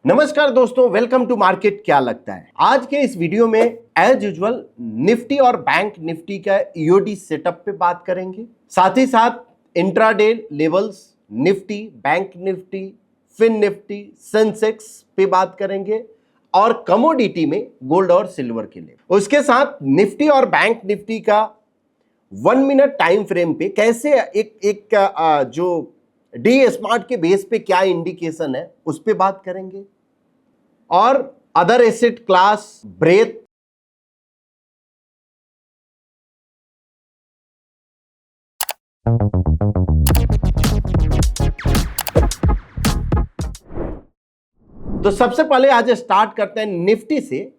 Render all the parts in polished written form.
नमस्कार दोस्तों, welcome to market. क्या लगता है आज के इस वीडियो में एज यूजुअल निफ्टी और बैंक निफ्टी का ईओडी सेटअप पे बात करेंगे। साथ ही साथ intraday levels Nifty, bank Nifty, fin Nifty, Sensex पे बात करेंगे और कमोडिटी में गोल्ड और सिल्वर के लिए। उसके साथ निफ्टी और बैंक निफ्टी का 1 मिनट टाइम फ्रेम पे कैसे जो डी स्मार्ट के बेस पे क्या इंडिकेशन है उस पे बात करेंगे और अदर एसेट क्लास ब्रेथ, तो सबसे पहले आज स्टार्ट करते हैं निफ्टी से।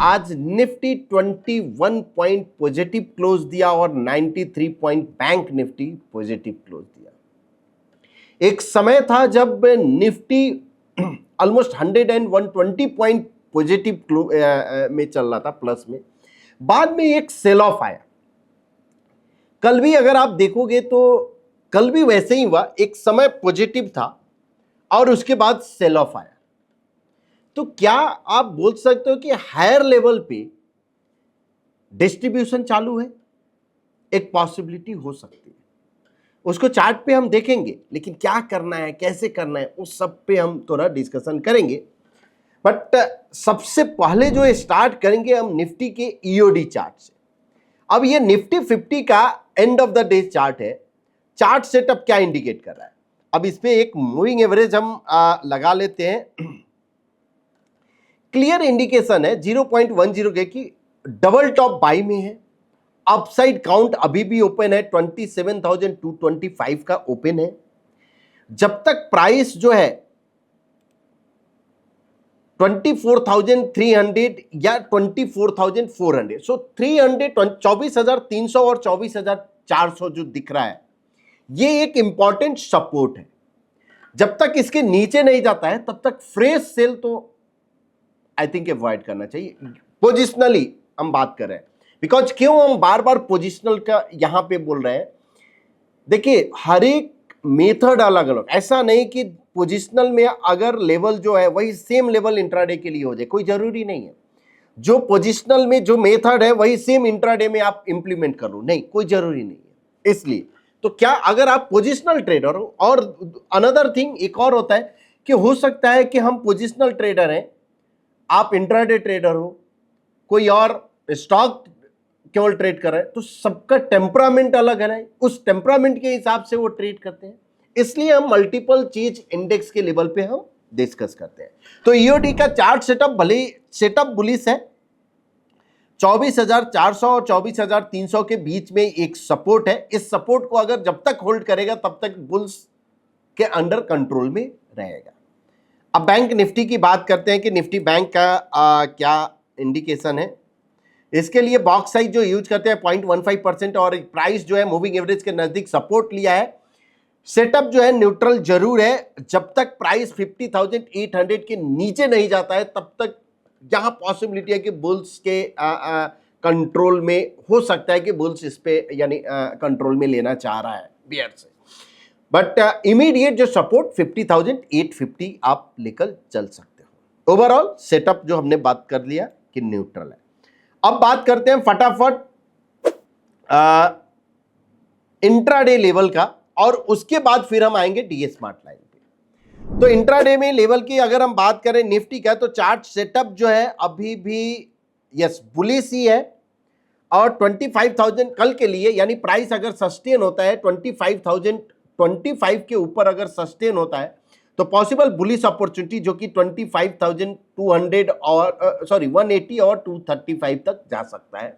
आज निफ्टी 21 पॉइंट पॉजिटिव क्लोज दिया और 93 point bank Nifty positive close दिया। एक समय था जब निफ्टी ऑलमोस्ट 120 पॉइंट पॉजिटिव में चल रहा था, प्लस में। बाद में एक सेल ऑफ आया। कल भी अगर आप देखोगे तो कल भी वैसे ही हुआ, एक समय पॉजिटिव था और उसके बाद सेल ऑफ आया। तो क्या आप बोल सकते हो कि हायर लेवल पे डिस्ट्रीब्यूशन चालू है? एक पॉसिबिलिटी हो सकती है, उसको चार्ट पे हम देखेंगे, लेकिन क्या करना है, कैसे करना है, उस सब पे हम थोड़ा डिस्कशन करेंगे। बट सबसे पहले जो स्टार्ट करेंगे हम निफ्टी के ईओडी चार्ट से। अब ये निफ्टी 50 का end of the day chart है। चार्ट सेटअप क्या इंडिकेट कर रहा है? अब इस पे एक मूविंग एवरेज हम लगा लेते हैं। क्लियर इंडिकेशन है 0.10 के कि डबल टॉप बाई में है। अपसाइड काउंट अभी भी ओपन है, 27,225 का ओपन है। जब तक प्राइस जो है 24,300 या 24,400, सो 24,300 और 24,400 जो दिख रहा है, ये एक इंपॉर्टेंट सपोर्ट है। जब तक इसके नीचे नहीं जाता है तब तक फ्रेश सेल तो आई थिंक अवॉइड करना चाहिए। पोजिशनली हम बात कर रहे हैं, बिकॉज क्यों हम बार बार पोजिशनल का यहां पे बोल रहे हैं? देखिए, हर एक मेथड अलग अलग, ऐसा नहीं कि पोजिशनल में अगर लेवल जो है वही सेम लेवल इंट्राडे के लिए हो जाए, कोई जरूरी नहीं है। जो पोजिशनल में जो मेथड है वही सेम इंट्राडे में आप इंप्लीमेंट करो, नहीं, कोई जरूरी नहीं है। इसलिए तो क्या अगर आप पोजिशनल ट्रेडर हो, और अनदर थिंग एक और होता है कि हो सकता है कि हम पोजिशनल ट्रेडर हैं, आप इंट्राडे ट्रेडर हो, कोई और स्टॉक केवल ट्रेड कर रहा है, तो सबका टेम्परामेंट अलग है, उस टेम्परामेंट के हिसाब से वो ट्रेड करते हैं। इसलिए हम मल्टीपल चीज इंडेक्स के लेवल पे हम डिस्कस करते हैं। तो ईओडी का चार्ट सेटअप भले सेटअप बुलिश है। 24,400 और 24,300 के बीच में एक सपोर्ट है। इस सपोर्ट को अगर जब तक होल्ड करेगा तब तक बुल्स के अंडर कंट्रोल में रहेगा। अब बैंक निफ्टी की बात करते हैं कि निफ्टी बैंक का क्या इंडिकेशन है। इसके लिए बॉक्स साइज जो यूज करते हैं 0.15% और प्राइस जो है मूविंग एवरेज के नजदीक सपोर्ट लिया है। सेटअप जो है न्यूट्रल जरूर है। जब तक प्राइस 50,800 के नीचे नहीं जाता है तब तक यहां पॉसिबिलिटी है कि बुल्स के कंट्रोल में हो सकता है कि बुल्स इस पे यानी कंट्रोल में लेना चाह रहा है बियर से। बट इमीडिएट जो सपोर्ट 50,850 आप लेकर चल सकते हो। ओवरऑल सेटअप जो हमने बात कर लिया कि न्यूट्रल है। अब बात करते हैं फटाफट इंट्राडे लेवल का, और उसके बाद फिर हम आएंगे डी स्मार्ट लाइन पे। तो इंट्राडे में लेवल की अगर हम बात करें निफ्टी का, तो चार्ट सेटअप जो है अभी भी यस बुलिश ही है। और 25,000 कल के लिए, यानी प्राइस अगर सस्टेन होता है 25,025 के ऊपर अगर सस्टेन होता है तो पॉसिबल बुलिश अपॉर्चुनिटी जो कि 25,200 और 180 और 235 तक जा सकता है।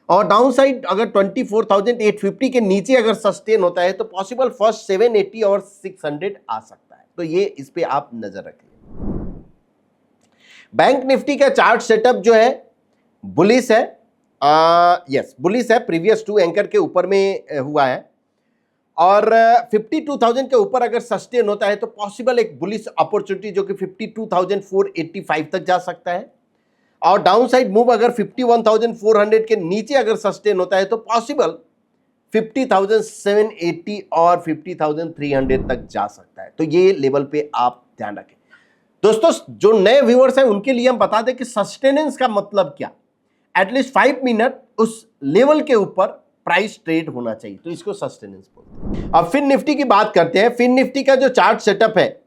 और डाउन साइड अगर 24,850 के नीचे अगर सस्टेन होता है तो पॉसिबल फर्स्ट 780 और 600 आ सकता है। तो ये इस पे आप नजर रखिए। बैंक निफ्टी का चार्ट सेटअप जो है बुलिश है। यस बुलिश है, प्रीवियस 2 एंकर के ऊपर में हुआ है। और 52,000 के ऊपर अगर सस्टेन होता है तो पॉसिबल एक बुलिश अपॉर्चुनिटी जो कि 52,485 तक जा सकता है। और डाउन साइड मूव अगर 51,400 के नीचे अगर सस्टेन होता है तो पॉसिबल 50,780 और 50,300 तक जा सकता है। तो ये लेवल पे आप ध्यान रखें। दोस्तों जो नए व्यूअर्स हैं उनके लिए हम बता दें कि सस्टेनेंस का मतलब क्या, एटलीस्ट 5 मिनट उस लेवल के ऊपर प्राइस ट्रेड होना चाहिए, तो इसको सस्टेनेंस बोलते हैं। अब फिन निफ्टी की बात करते हैं। फिन निफ्टी का जो चार्ट सेटअप है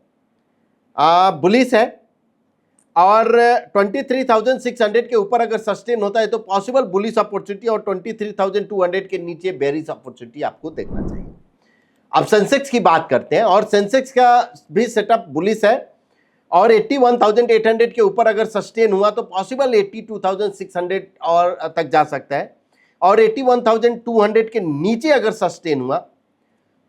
बुलिश है और 23,600 के ऊपर अगर सस्टेन होता है तो पॉसिबल बुलिश अपॉर्चुनिटी, और 23,200 के नीचे बेरिश अपॉर्चुनिटी आपको देखना चाहिए। अब सेंसेक्स की बात करते हैं, और सेंसेक्स का भी सेटअप बुलिश है और 81,800 के ऊपर अगर सस्टेन हुआ तो पॉसिबल 82,600 और तक जा सकता है, और 81,200 के नीचे अगर सस्टेन हुआ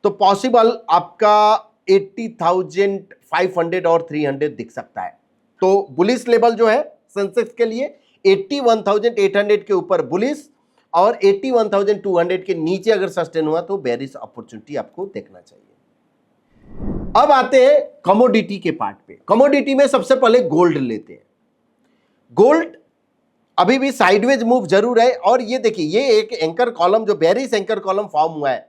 तो पॉसिबल आपका 80,500 और 300 दिख सकता है। तो बुलिश लेवल जो है सेंसेक्स के लिए 81,800 के ऊपर बुलिश, और 81,200 के नीचे अगर सस्टेन हुआ तो बेरिश अपॉर्चुनिटी आपको देखना चाहिए। अब आते हैं कमोडिटी के पार्ट पे। कमोडिटी में सबसे पहले गोल्ड लेते हैं। गोल्ड अभी भी साइडवेज मूव जरूर है, और ये देखिए ये एक एंकर कॉलम जो बेरिश एंकर कॉलम फॉर्म हुआ है,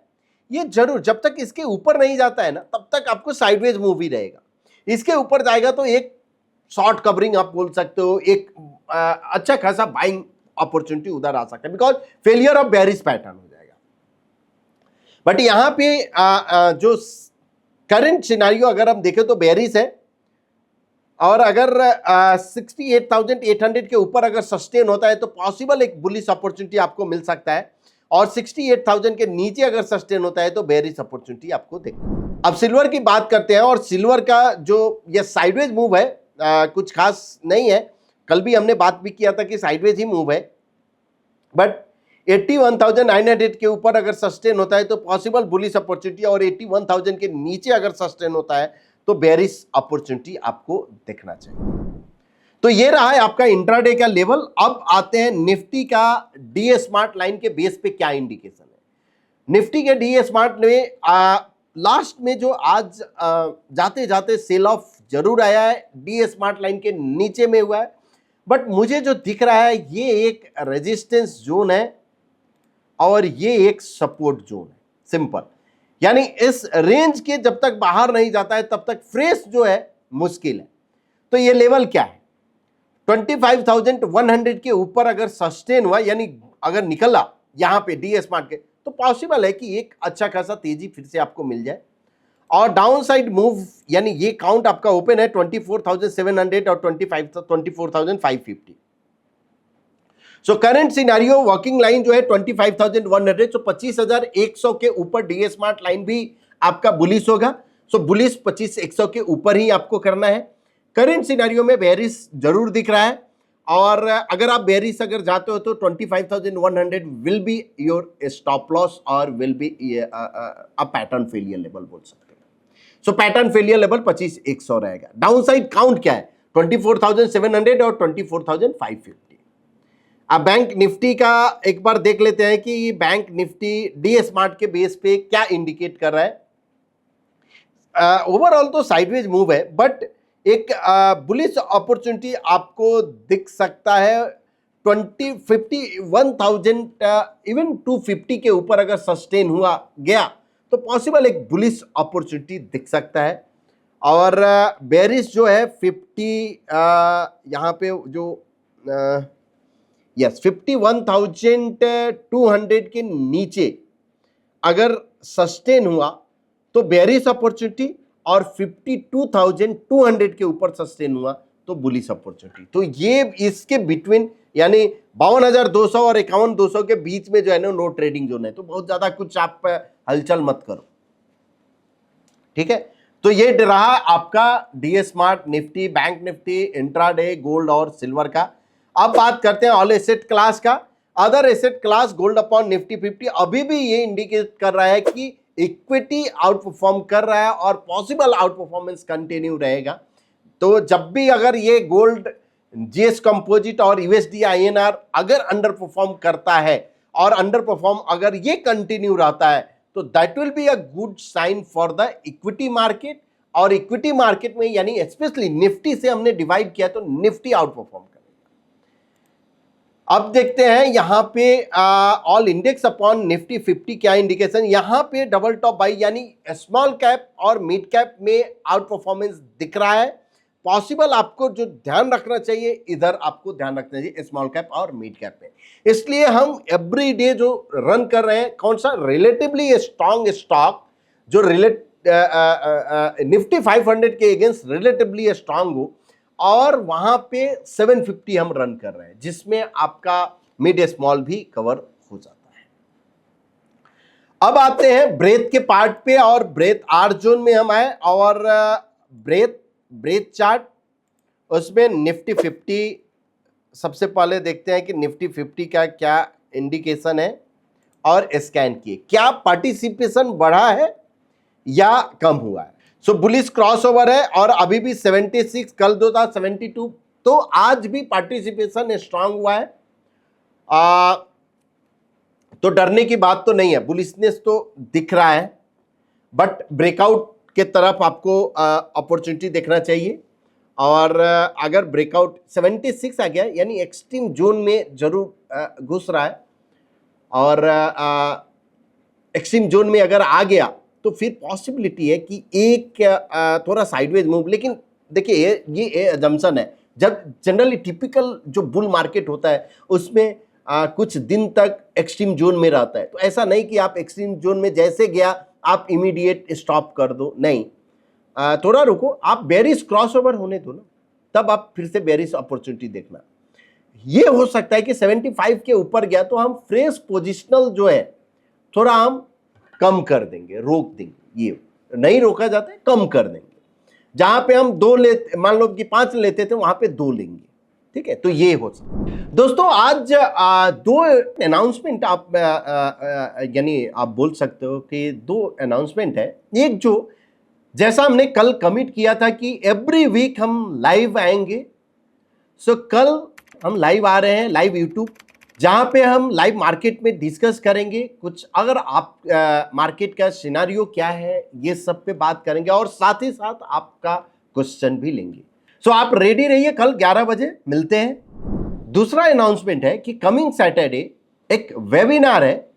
ये जरूर जब तक इसके ऊपर नहीं जाता है ना तब तक आपको साइडवेज मूव ही रहेगा। इसके ऊपर जाएगा तो एक शॉर्ट कवरिंग आप बोल सकते हो, एक अच्छा खासा बाइंग अपॉर्चुनिटी उधर आ सकता है, because failure of bearish pattern हो जाएगा। बट यहां पे जो करंट सिनारियो अगर हम देखें तो बेरिश है, और अगर 68,800 के ऊपर अगर सस्टेन होता है तो पॉसिबल एक बुलिश अपॉर्चुनिटी आपको मिल सकता है, और 68,000 के नीचे अगर सस्टेन होता है तो बेरिश अपॉर्चुनिटी आपको देखना। अब सिल्वर की बात करते हैं, और सिल्वर का जो ये साइडवेज मूव है कुछ खास नहीं है, कल भी हमने बात भी किया था कि साइडवेज ही मूव है, बट 81,900 के ऊपर अगर सस्टेन होता है तो पॉसिबल बुलिश अपॉर्चुनिटी, और 81,000 के नीचे अगर सस्टेन होता है तो बेरिश अपॉर्चुनिटी आपको देखना चाहिए। तो ये रहा है आपका इंट्राडे का लेवल। अब आते हैं निफ्टी का डीए स्मार्ट लाइन के बेस पे क्या इंडिकेशन है। निफ्टी के डीए स्मार्ट में लास्ट में जो आज जाते जाते सेल ऑफ जरूर आया है, डीए स्मार्ट लाइन के नीचे में हुआ है, बट मुझे जो दिख रहा है ये एक रेजिस्टेंस जोन है और ये एक सपोर्ट जोन है, सिंपल। यानी इस रेंज के जब तक बाहर नहीं जाता है तब तक फ्रेश जो है मुश्किल है। तो ये लेवल क्या है, 25,100 के ऊपर अगर सस्टेन हुआ, यानी अगर निकला यहां पे डीए स्मार्ट के, तो पॉसिबल है कि एक अच्छा खासा तेजी फिर से आपको मिल जाए। और डाउन साइड मूव, यानी ये काउंट आपका ओपन है 24,700 और 24,550। So current scenario working line जो है 25,100, सो 25,100 के ऊपर डीए स्मार्ट लाइन भी आपका बुलिश होगा। सो बुलिश 25,100 के ऊपर ही आपको करना है। करंट सिनेरियो में बेरिश जरूर दिख रहा है, और अगर आप बेरिश अगर जाते हो तो 25,100 will be your stop loss और will be a pattern failure level बोल सकते हैं। सो पैटर्न फेलियर लेवल 25,100 रहेगा। डाउन साइड काउंट क्या है, 24,700 और 24,550। अब बैंक निफ्टी का एक बार देख लेते हैं कि बैंक निफ्टी डीए स्मार्ट के बेस पे क्या इंडिकेट कर रहा है। ओवरऑल तो साइडवेज मूव है, बट एक बुलिश अपॉर्चुनिटी आपको दिख सकता है 51,000 इवन 250 के ऊपर अगर सस्टेन हुआ गया तो पॉसिबल एक बुलिश अपॉर्चुनिटी दिख सकता है। और बेरिश जो है 50 यहाँ पे जो यस 51,200 के नीचे अगर सस्टेन हुआ तो बेरिश अपॉर्चुनिटी, और 52,200 के ऊपर सस्टेन हुआ तो बुलिश अपॉर्चुनिटी। तो ये इसके बिटवीन, यानी 52,200 और 51,200 के बीच में जो है ना नो ट्रेडिंग जोन है। तो बहुत ज्यादा कुछ आप हलचल मत करो, ठीक है। तो ये रहा आपका DA smart, Nifty, bank Nifty, intraday, gold और सिल्वर का। अब बात करते हैं ऑल एसेट क्लास का। Other asset class gold upon Nifty 50 अभी भी ये इंडिकेट कर रहा है कि इक्विटी आउट परफॉर्म कर रहा है और पॉसिबल आउट परफॉर्मेंस कंटिन्यू रहेगा। तो जब भी अगर ये गोल्ड, जीएस कंपोजिट और यूएसडी आईएनआर अगर अंडर परफॉर्म करता है और अंडर परफॉर्म अगर ये कंटिन्यू रहता है तो that will be a good sign for the equity market. और इक्विटी मार्केट में यानी स्पेशली निफ्टी से हमने डिवाइड किया तो निफ्टी आउट परफॉर्म करेगा। अब देखते हैं यहां पे ऑल इंडेक्स अपॉन निफ्टी 50 क्या इंडिकेशन। यहां पे डबल टॉप बाई यानी स्मॉल कैप और मिड कैप में आउट परफॉर्मेंस दिख रहा है, पॉसिबल आपको जो ध्यान रखना चाहिए, इधर आपको ध्यान रखना चाहिए स्मॉल कैप और मिड कैप में। इसलिए हम एवरी डे जो रन कर रहे हैं, कौन सा रिलेटिवली स्ट्रॉन्ग स्टॉक जो निफ्टी 500 के अगेंस्ट रिलेटिवली स्ट्रांग हो, और वहां पे 750 हम रन कर रहे हैं, जिसमें आपका मिड स्मॉल भी कवर हो जाता है। अब आते हैं ब्रेथ के पार्ट पे, और ब्रेथ आर जोन में हम आए, और ब्रेथ चार्ट, उसमें निफ्टी 50 सबसे पहले देखते हैं कि निफ्टी 50 का क्या इंडिकेशन है, और स्कैन किए क्या पार्टिसिपेशन बढ़ा है या कम हुआ है। सो बुलिश क्रॉसओवर है, और अभी भी 76, कल दो था 72, तो आज भी पार्टिसिपेशन स्ट्रांग हुआ है। तो डरने की बात तो नहीं है, बुलिशनेस तो दिख रहा है, बट ब्रेकआउट के तरफ आपको अपॉर्चुनिटी देखना चाहिए। और अगर ब्रेकआउट 76 आ गया, यानी एक्सट्रीम जोन में जरूर घुस रहा है, और एक्सट्रीम जोन में अगर आ गया तो फिर पॉसिबिलिटी है कि एक थोड़ा साइडवेज मूव। लेकिन देखिए ये अजम्पशन है, जब जनरली टिपिकल जो बुल मार्केट होता है उसमें कुछ दिन तक एक्सट्रीम जोन में रहता है, तो ऐसा नहीं कि आप एक्सट्रीम जोन में जैसे गया आप इमीडिएट स्टॉप कर दो, नहीं, थोड़ा रुको, आप बेरिश क्रॉसओवर होने दो ना, तब आप फिर से बेरिश अपॉर्चुनिटी देखना। ये हो सकता है कि 75 के ऊपर गया तो हम फ्रेश पोजिशनल जो है थोड़ा हम कम कर देंगे, रोक देंगे, ये नहीं रोका जाता है, कम कर देंगे। जहां पे हम 2 लेते, मान लो कि 5 लेते थे, वहां पे 2 लेंगे, ठीक है। तो ये हो सकता है। दोस्तों आज 2 अनाउंसमेंट आप यानी आप बोल सकते हो कि 2 अनाउंसमेंट है। एक जो जैसा हमने कल कमिट किया था कि एवरी वीक हम लाइव आएंगे, सो कल हम लाइव आ रहे हैं, लाइव यूट्यूब, जहां पे हम लाइव मार्केट में डिस्कस करेंगे कुछ, अगर आप मार्केट का सिनारियो क्या है ये सब पे बात करेंगे, और साथ ही साथ आपका क्वेश्चन भी लेंगे। सो आप रेडी रहिए, कल 11 बजे मिलते हैं। दूसरा अनाउंसमेंट है कि कमिंग सैटरडे एक वेबिनार है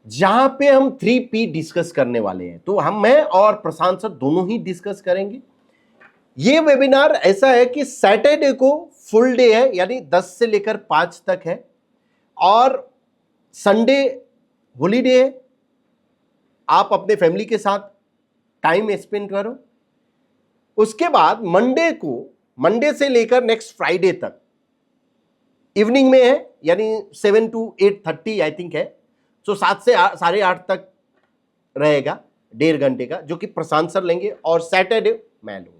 जहां पे हम 3P डिस्कस करने वाले हैं। तो मैं और प्रशांत सर दोनों ही डिस्कस करेंगे। ये वेबिनार ऐसा है कि सैटरडे को फुल डे है, यानी 10 से लेकर 5 तक है, और संडे हॉलीडे है, आप अपने फैमिली के साथ टाइम स्पेंड करो। उसके बाद मंडे से लेकर नेक्स्ट फ्राइडे तक इवनिंग में है, यानी 7 to 8:30 आई थिंक है। सो 7 से 8:30 तक रहेगा, 1.5 घंटे का, जो कि प्रशांत सर लेंगे, और सैटरडे मैं लूंगा।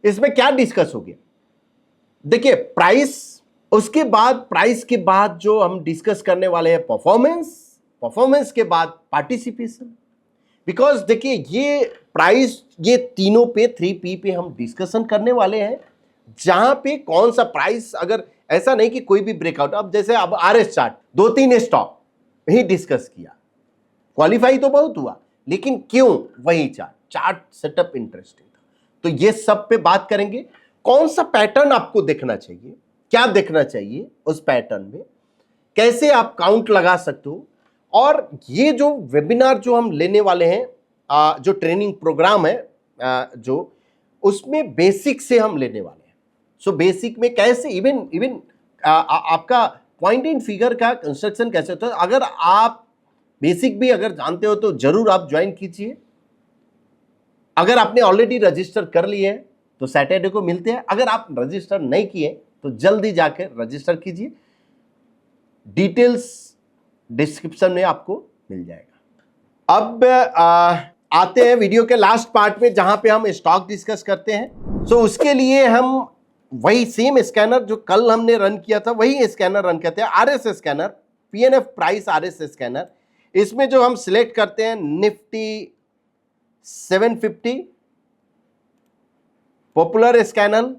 इसमें क्या डिस्कस हो गया, देखिए प्राइस, उसके बाद प्राइस के बाद जो हम डिस्कस करने वाले हैं परफॉर्मेंस के बाद पार्टिसिपेशन। बिकॉज देखिए ये प्राइस, ये तीनों पे 3P पे हम डिस्कशन करने वाले हैं, जहां पे कौन सा प्राइस, अगर ऐसा नहीं कि कोई भी ब्रेकआउट, अब जैसे अब RS चार्ट 2-3 स्टॉक ही डिस्कस किया, क्वालिफाई तो बहुत हुआ, लेकिन क्यों वही चार्ट सेटअप इंटरेस्टिंग था, तो ये सब पे बात करेंगे। कौन सा पैटर्न आपको देखना चाहिए, क्या देखना चाहिए उस पैटर्न में, कैसे आप काउंट लगा सकते हो, और ये जो वेबिनार जो हम लेने वाले हैं, जो ट्रेनिंग प्रोग्राम है, जो उसमें बेसिक से हम लेने वाले हैं। सो बेसिक में कैसे इवन आपका पॉइंट इन फिगर का कंस्ट्रक्शन कैसे होता है, अगर आप बेसिक भी अगर जानते हो तो जरूर आप ज्वाइन कीजिए। अगर आपने ऑलरेडी रजिस्टर कर लिए है तो सैटरडे को मिलते हैं, अगर आप रजिस्टर नहीं किए तो जल्दी जाकर रजिस्टर कीजिए, डिटेल्स डिस्क्रिप्शन में आपको मिल जाएगा। अब आते हैं वीडियो के लास्ट पार्ट में, जहां पे हम स्टॉक डिस्कस करते हैं। सो उसके लिए हम वही सेम स्कैनर जो कल हमने रन किया था, वही स्कैनर रन करते हैं, RS scanner, PNF price RS scanner. इसमें जो हम सिलेक्ट करते हैं निफ्टी 750, पॉपुलर स्कैनर,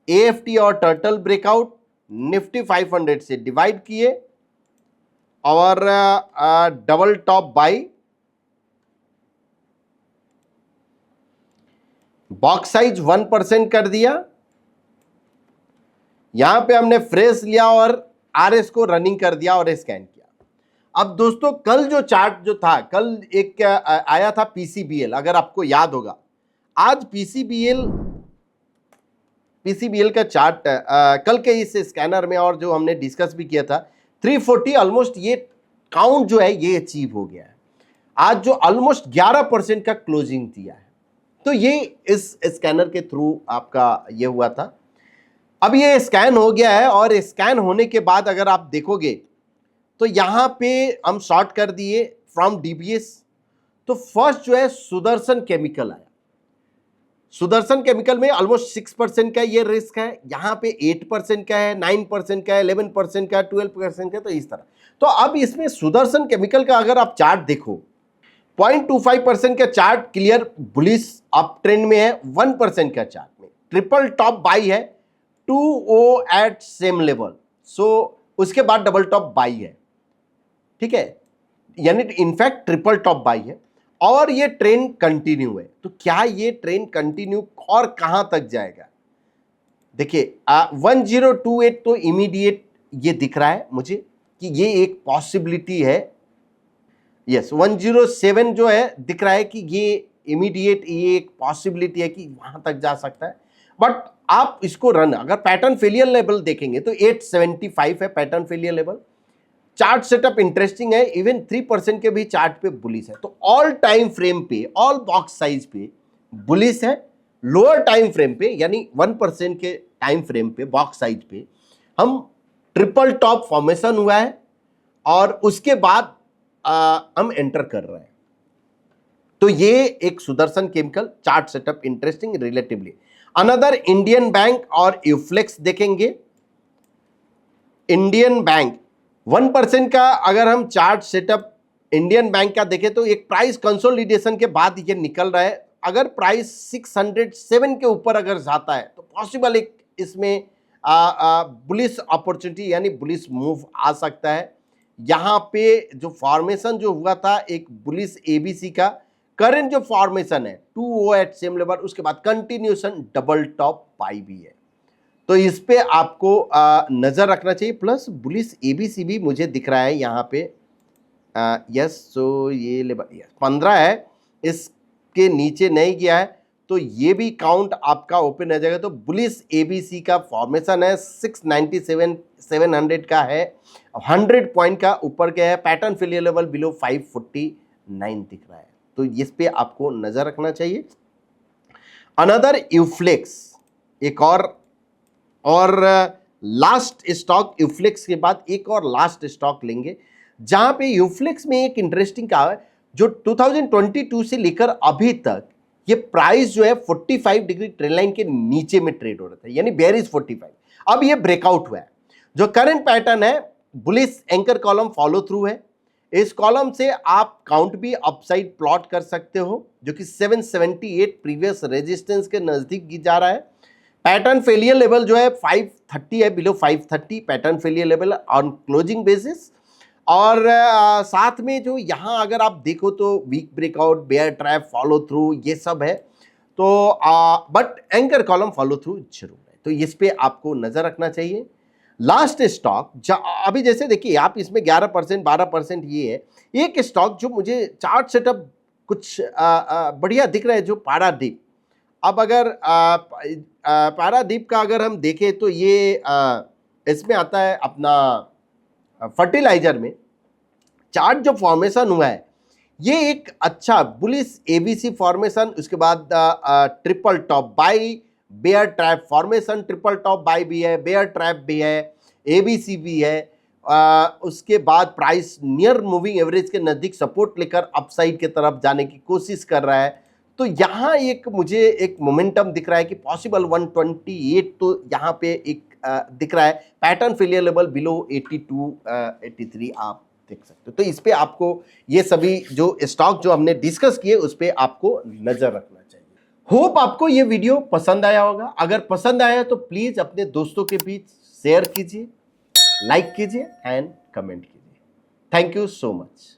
AFT और टर्टल ब्रेकआउट, निफ्टी 500 से डिवाइड किए, और double top by, box size 1% कर दिया, यहां पे हमने फ्रेश लिया और RS को रनिंग कर दिया और स्कैन किया। अब दोस्तों कल जो चार्ट जो था, कल एक आया था PCBL, अगर आपको याद होगा, आज PCBL पीसीबीएल का चार्ट कल के इस स्कैनर में और जो हमने डिस्कस भी किया था 340 ऑलमोस्ट ये काउंट जो है ये अचीव हो गया है। आज जो ऑलमोस्ट 11% का क्लोजिंग दिया है, तो ये इस स्कैनर के थ्रू आपका ये हुआ था। अब ये स्कैन हो गया है और स्कैन होने के बाद अगर आप देखोगे तो यहां पे हम शॉर्ट कर दिए फ्रॉम डीबीएस। तो फर्स्ट जो है सुदर्शन केमिकल आया। सुदर्शन केमिकल में ऑलमोस्ट 6% का ये रिस्क है, यहां पे 8% का है, 9% का है, 11% का, 12% का, तो इस तरह। तो अब इसमें सुदर्शन केमिकल का अगर आप चार्ट देखो 0.25% का chart clear bullish up trend में है, 1% का चार्ट में ट्रिपल टॉप बाई है, 2O एट सेम लेवल, सो उसके बाद डबल टॉप बाई है, ठीक है, यानी इनफैक्ट ट्रिपल टॉप बाई है और ये ट्रेंड कंटिन्यू है। तो क्या ये ट्रेंड कंटिन्यू और कहां तक जाएगा? देखिए 1028 तो इमीडिएट ये दिख रहा है मुझे कि ये एक पॉसिबिलिटी है। यस 107 जो है दिख रहा है कि ये इमीडिएट ये एक पॉसिबिलिटी है कि वहां तक जा सकता है। बट आप इसको रन अगर पैटर्न फेलियर लेवल देखेंगे तो 875 है pattern failure level. Chart setup interesting है, इवन 3% के भी चार्ट पे बुलिश है। तो ऑल टाइम फ्रेम पे, ऑल बॉक्स साइज पे बुलिश है। लोअर टाइम फ्रेम पे यानी 1% के टाइम फ्रेम पे बॉक्स साइज पे हम ट्रिपल टॉप फॉर्मेशन हुआ है और उसके बाद हम एंटर कर रहे हैं। तो ये एक Sudarshan chemical chart setup interesting relatively. Another Indian bank और यूफ्लेक्स देखेंगे। इंडियन बैंक 1% का अगर हम चार्ट सेटअप इंडियन बैंक का देखें तो एक प्राइस कंसोलिडेशन के बाद ये निकल रहा है। अगर प्राइस 607 के ऊपर अगर जाता है तो पॉसिबल एक इसमें बुलिश अपॉर्चुनिटी यानी बुलिश मूव आ सकता है। यहाँ पे जो फॉर्मेशन जो हुआ था एक बुलिश एबीसी का, करंट जो फॉर्मेशन है 2O एट सेम लेवल, उसके बाद कंटिन्यूशन डबल टॉप पाई भी है। तो इस पे आपको नजर रखना चाहिए। प्लस बुलिश एबीसी भी मुझे दिख रहा है यहाँ पे। यस, सो ये लेवल 15 है, इसके नीचे नहीं गया है तो ये भी काउंट आपका ओपन हो जाएगा। तो बुलिश एबीसी का फॉर्मेशन है 697 700 का है, 100 पॉइंट का ऊपर के है। पैटर्न फेलियर लेवल बिलो 549 दिख रहा है, तो इस पे आपको नजर रखना चाहिए। अनदर यूफ्लेक्स एक और लास्ट स्टॉक, यूफ्लेक्स के बाद एक और लास्ट स्टॉक लेंगे जहां पे यूफ्लेक्स में एक इंटरेस्टिंग का है जो 2022 से लेकर अभी तक ये प्राइस जो है 45 डिग्री ट्रेंड लाइन के नीचे में ट्रेड हो रहा था, यानी बेयर इज 45। अब ये ब्रेकआउट हुआ है। जो करंट पैटर्न है bullish anchor column follow through है। इस कॉलम से आप काउंट भी अपसाइड प्लॉट कर सकते हो जो कि 778 प्रीवियस रेजिस्टेंस के नजदीक जा रहा है। पैटर्न फेलियर लेवल जो है 530 है, below 530 pattern failure level on closing basis. और साथ में जो यहाँ अगर आप देखो तो weak breakout, bear trap, follow through ये सब है। तो but anchor column follow through जरूर है, तो इस पे आपको नजर रखना चाहिए। लास्ट स्टॉक अभी जैसे देखिए आप इसमें 11% 12% ये है। एक स्टॉक जो मुझे चार्ट सेटअप कुछ बढ़िया दिख रहा है जो पारादीप। अब अगर पारादीप का अगर हम देखें तो ये इसमें आता है अपना फर्टिलाइजर में चार्ट जो फॉर्मेशन हुआ है ये एक अच्छा बुलिश एबीसी फॉर्मेशन, उसके बाद triple top buy, bear trap formation, triple top buy भी है, बेयर ट्रैप भी है, एबीसी भी है। उसके बाद प्राइस नियर मूविंग एवरेज के नज़दीक सपोर्ट लेकर अपसाइड की तरफ जाने की कोशिश कर रहा है। तो यहाँ एक मुझे एक मोमेंटम दिख रहा है कि पॉसिबल 128 तो यहाँ पे एक दिख रहा है। पैटर्न फेलियर लेवल बिलो 82 83 आप देख सकते हो। तो इस पे आपको ये सभी जो स्टॉक जो हमने डिस्कस किए उस पे आपको नजर रखना चाहिए। होप आपको ये वीडियो पसंद आया होगा। अगर पसंद आया तो प्लीज अपने दोस्तों के बीच शेयर कीजिए, लाइक कीजिए एंड कमेंट कीजिए। Thank you so much.